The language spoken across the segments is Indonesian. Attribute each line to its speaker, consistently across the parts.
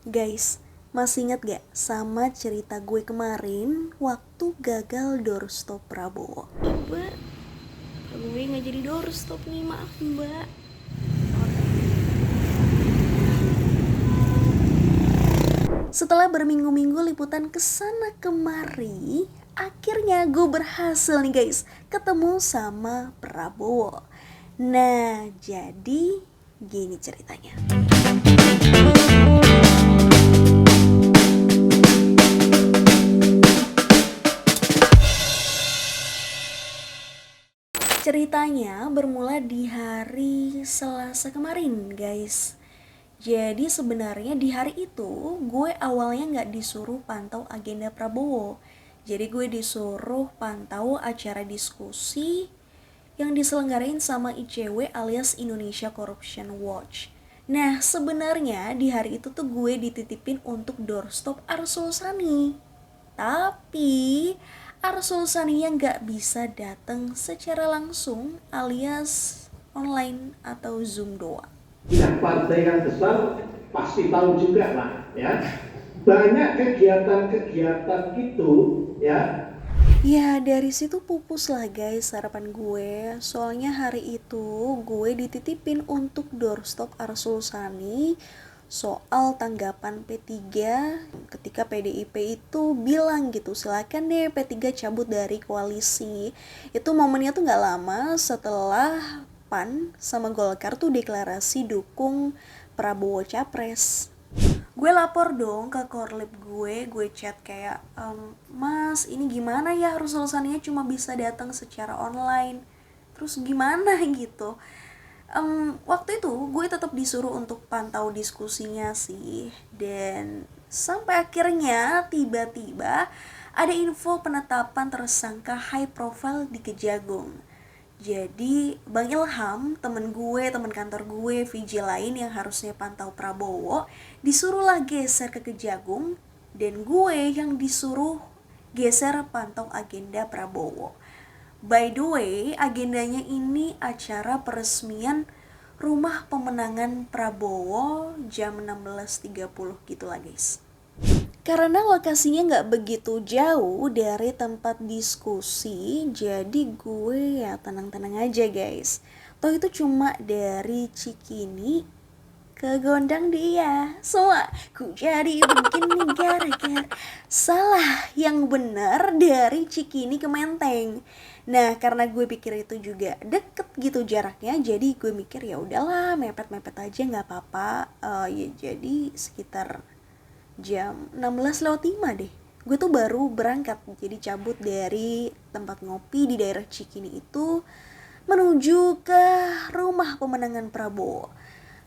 Speaker 1: Guys, masih inget gak sama cerita gue kemarin waktu gagal doorstop Prabowo? Mbak, gue gak jadi doorstop nih, maaf mbak. Setelah berminggu-minggu liputan kesana kemari, akhirnya gue berhasil nih guys, ketemu sama Prabowo. Nah, jadi gini ceritanya. Ceritanya bermula di hari Selasa kemarin guys. Jadi sebenarnya di hari itu gue awalnya gak disuruh pantau agenda Prabowo. Jadi gue disuruh pantau acara diskusi yang diselenggarain sama ICW alias Indonesia Corruption Watch. Nah sebenarnya di hari itu tuh gue dititipin untuk doorstop Arsul Sani. Tapi Arsul Saninya nggak bisa datang secara langsung alias online atau Zoom doang.
Speaker 2: Yang partai yang besar pasti tahu juga lah ya. Banyak kegiatan-kegiatan itu ya.
Speaker 1: Ya dari situ pupus lah guys harapan gue. Soalnya hari itu gue dititipin untuk doorstop Arsul Sani soal tanggapan P3 ketika PDIP itu bilang gitu, silakan deh P3 cabut dari koalisi. Itu momennya tuh gak lama setelah PAN sama Golkar tuh deklarasi dukung Prabowo Capres. Gue lapor dong ke korlip gue chat kayak, mas ini gimana ya Arsul Saninya cuma bisa datang secara online, terus gimana gitu. Waktu itu gue tetap disuruh untuk pantau diskusinya sih, dan sampai akhirnya tiba-tiba ada info penetapan tersangka high profile di Kejagung. Jadi Bang Ilham, temen kantor gue, VJ lain yang harusnya pantau Prabowo, disuruhlah geser ke Kejagung, dan gue yang disuruh geser pantau agenda Prabowo. By the way, agendanya ini acara peresmian rumah pemenangan Prabowo jam 16.30 gitu lah guys. Karena lokasinya gak begitu jauh dari tempat diskusi, jadi gue ya tenang-tenang aja guys. Toh itu cuma dari Cikini ke Gondang dia. Semua ku jadi begini gara-gara salah yang benar dari Cikini ke Menteng. Nah karena gue pikir itu juga deket gitu jaraknya, jadi gue mikir ya udahlah mepet-mepet aja nggak apa-apa. Ya jadi sekitar jam 16:05 deh gue tuh baru berangkat, jadi cabut dari tempat ngopi di daerah Cikini itu menuju ke rumah pemenangan Prabowo.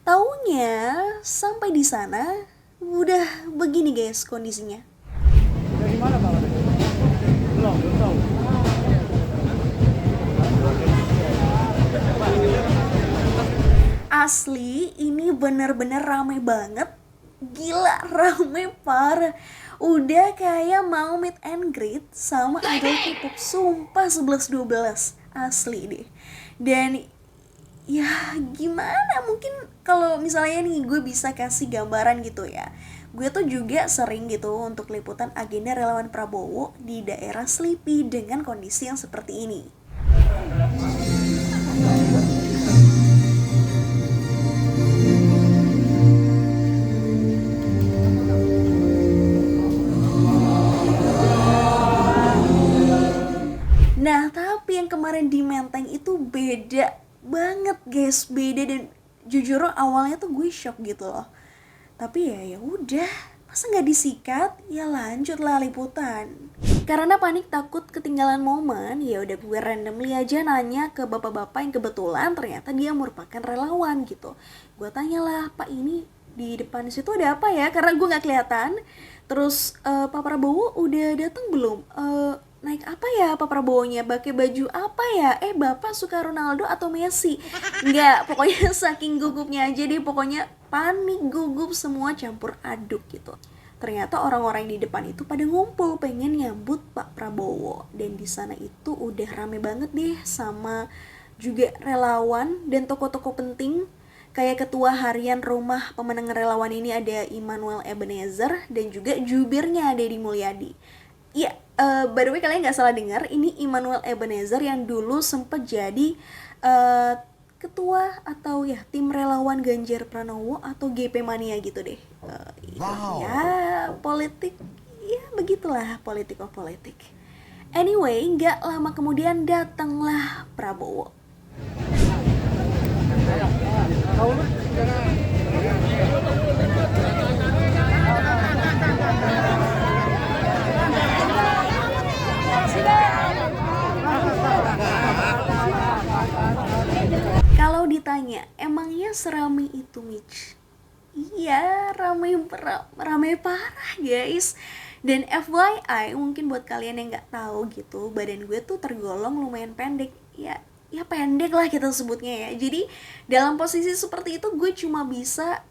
Speaker 1: Taunya sampai di sana udah begini guys kondisinya.
Speaker 3: Dari mana Pak? Belum tahu.
Speaker 1: Asli ini bener-bener rame banget. Gila rame parah. Udah kayak mau meet and greet sama idol K-pop. Sumpah 11-12. Asli deh. Dan ya gimana, mungkin kalau misalnya nih gue bisa kasih gambaran gitu ya. Gue tuh juga sering gitu untuk liputan agenda relawan Prabowo di daerah Slipi dengan kondisi yang seperti ini. Nah tapi yang kemarin di Menteng itu beda banget guys, beda, dan jujur awalnya tuh gue shock gitu loh. Tapi ya udah, masa nggak disikat? Ya lanjut lah liputan. Karena panik takut ketinggalan momen, ya udah gue randomly aja nanya ke bapak-bapak yang kebetulan ternyata dia merupakan relawan gitu. Gue tanyalah, Pak ini di depan situ ada apa ya? Karena gue nggak kelihatan. Terus Pak Prabowo udah datang belum? Naik apa ya Pak Prabowo-nya? Pakai baju apa ya? Bapak suka Ronaldo atau Messi? Enggak, pokoknya saking gugupnya aja deh, pokoknya panik, gugup, semua campur aduk gitu. Ternyata orang-orang di depan itu pada ngumpul pengen nyambut Pak Prabowo, dan di sana itu udah rame banget deh sama juga relawan dan tokoh-tokoh penting Kayak ketua harian rumah pemenangan relawan ini ada Immanuel Ebenezer dan juga jubirnya Deddy Mulyadi. Iya, by the way kalian nggak salah dengar, ini Immanuel Ebenezer yang dulu sempat jadi eh, ketua atau ya tim relawan Ganjar Pranowo atau GP Mania gitu deh. Ya politik, ya begitulah politik of politik. Anyway, nggak lama kemudian datanglah Prabowo. Kalau ditanya, emangnya serami itu, Mitch? Iya, ramai parah guys. Dan FYI, mungkin buat kalian yang nggak tahu gitu, badan gue tuh tergolong lumayan pendek. Ya pendek lah kita sebutnya ya. Jadi dalam posisi seperti itu gue cuma bisa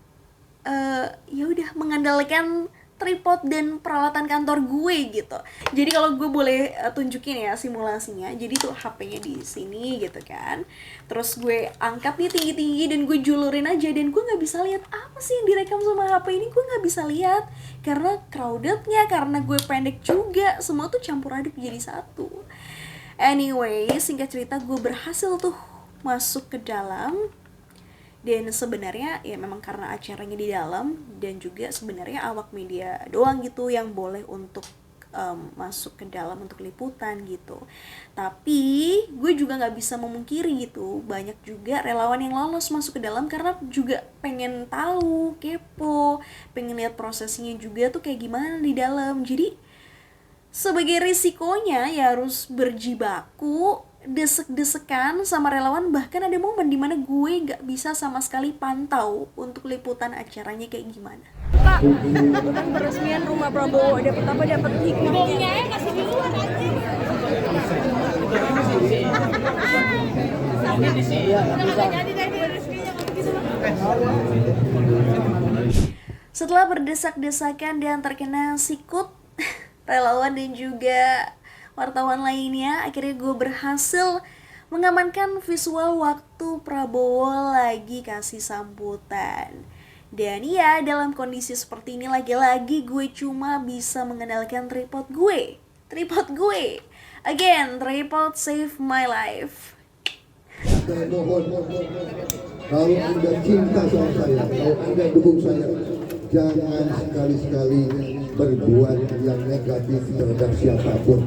Speaker 1: ya udah mengandalkan tripod dan peralatan kantor gue gitu. Jadi kalau gue boleh tunjukin ya simulasinya. Jadi tuh HP-nya di sini gitu kan. Terus gue angkat nih tinggi-tinggi dan gue julurin aja, dan gue nggak bisa lihat apa sih yang direkam sama HP ini. Gue nggak bisa lihat karena crowdednya, karena gue pendek juga. Semua tuh campur aduk jadi satu. Anyway, singkat cerita gue berhasil tuh masuk ke dalam. Dan sebenarnya ya memang karena acaranya di dalam, dan juga sebenarnya awak media doang gitu yang boleh untuk masuk ke dalam untuk liputan gitu. Tapi gue juga nggak bisa memungkiri gitu, banyak juga relawan yang lolos masuk ke dalam karena juga pengen tahu, kepo, pengen lihat prosesnya juga tuh kayak gimana di dalam. Jadi sebagai risikonya ya harus berjibaku, desek-desekan sama relawan. Bahkan ada momen dimana gue gak bisa sama sekali pantau untuk liputan acaranya kayak gimana.
Speaker 4: Kak, kan peresmian rumah Prabowo, dapat apa, dapat hikmahnya? Kasih di luar aja.
Speaker 1: Setelah berdesak-desakan dan terkena sikut relawan dan juga wartawan lainnya, akhirnya gue berhasil mengamankan visual waktu Prabowo lagi kasih sambutan. Dan ya, dalam kondisi seperti ini lagi-lagi gue cuma bisa mengandalkan tripod gue. Again, tripod save my life.
Speaker 5: Saya mohon, kalau Anda cinta sama saya, kalau Anda dukung saya, jangan sekali-sekali berbuat yang negatif terhadap siapapun.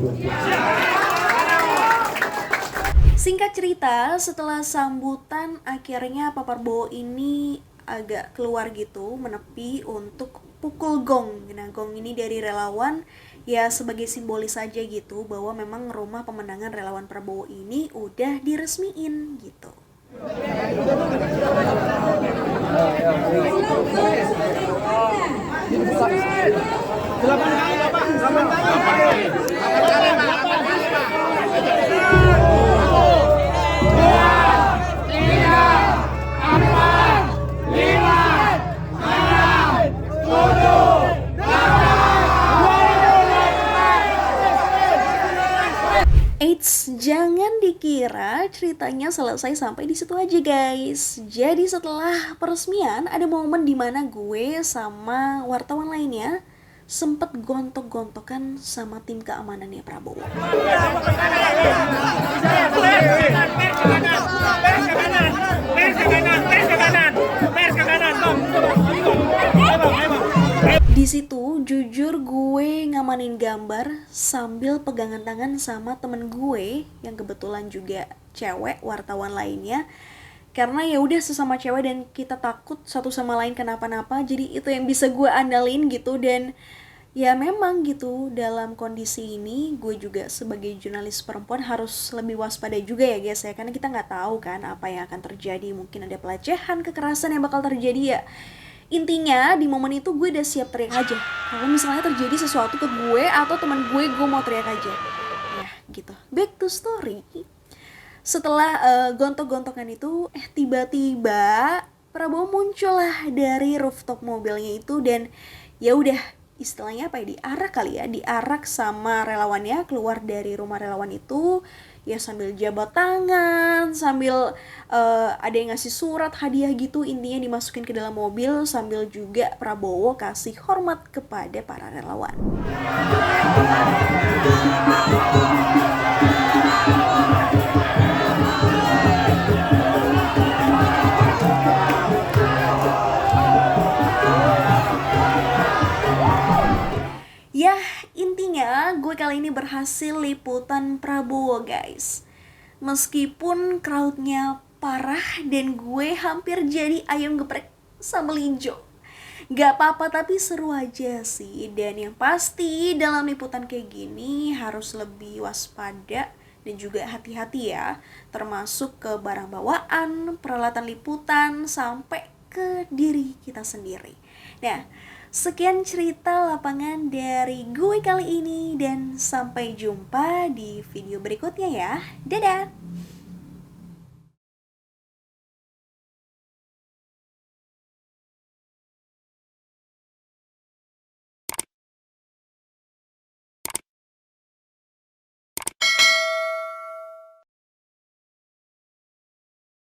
Speaker 1: Singkat cerita, setelah sambutan akhirnya Pak Prabowo ini agak keluar gitu, menepi untuk pukul gong. Nah, gong ini dari relawan ya sebagai simbolis saja gitu bahwa memang rumah pemenangan relawan Prabowo ini udah diresmiin gitu. Eits, jangan dikira ceritanya selesai sampai di situ aja guys. Jadi setelah peresmian ada momen dimana gue sama wartawan lainnya sempet gontok-gontokan sama tim keamanannya Prabowo. Di situ jujur gue ngamanin gambar sambil pegangan tangan sama temen gue yang kebetulan juga cewek wartawan lainnya. Karena ya udah sesama cewek dan kita takut satu sama lain kenapa-napa, jadi itu yang bisa gue andalin gitu. Dan ya memang gitu, dalam kondisi ini gue juga sebagai jurnalis perempuan harus lebih waspada juga ya guys ya, karena kita nggak tahu kan apa yang akan terjadi. Mungkin ada pelecehan, kekerasan yang bakal terjadi ya. Intinya di momen itu gue udah siap teriak aja kalau misalnya terjadi sesuatu ke gue atau teman gue mau teriak aja. Ya gitu, back to story. Setelah gontok-gontokan itu, tiba-tiba Prabowo muncul lah dari rooftop mobilnya itu. Dan ya udah, istilahnya apa ya, diarak kali ya, diarak sama relawannya keluar dari rumah relawan itu. ya sambil jabat tangan, sambil ada yang ngasih surat hadiah gitu, intinya dimasukin ke dalam mobil sambil juga Prabowo kasih hormat kepada para relawan. Ya, intinya gue kali ini berhasil liputan Prabowo guys. Meskipun crowdnya parah dan gue hampir jadi ayam geprek sambal hijau. Gak apa-apa tapi seru aja sih. Dan yang pasti dalam liputan kayak gini harus lebih waspada dan juga hati-hati ya. Termasuk ke barang bawaan, peralatan liputan, sampai ke diri kita sendiri. Nah, sekian cerita lapangan dari gue kali ini dan sampai jumpa di video berikutnya ya. Dadah!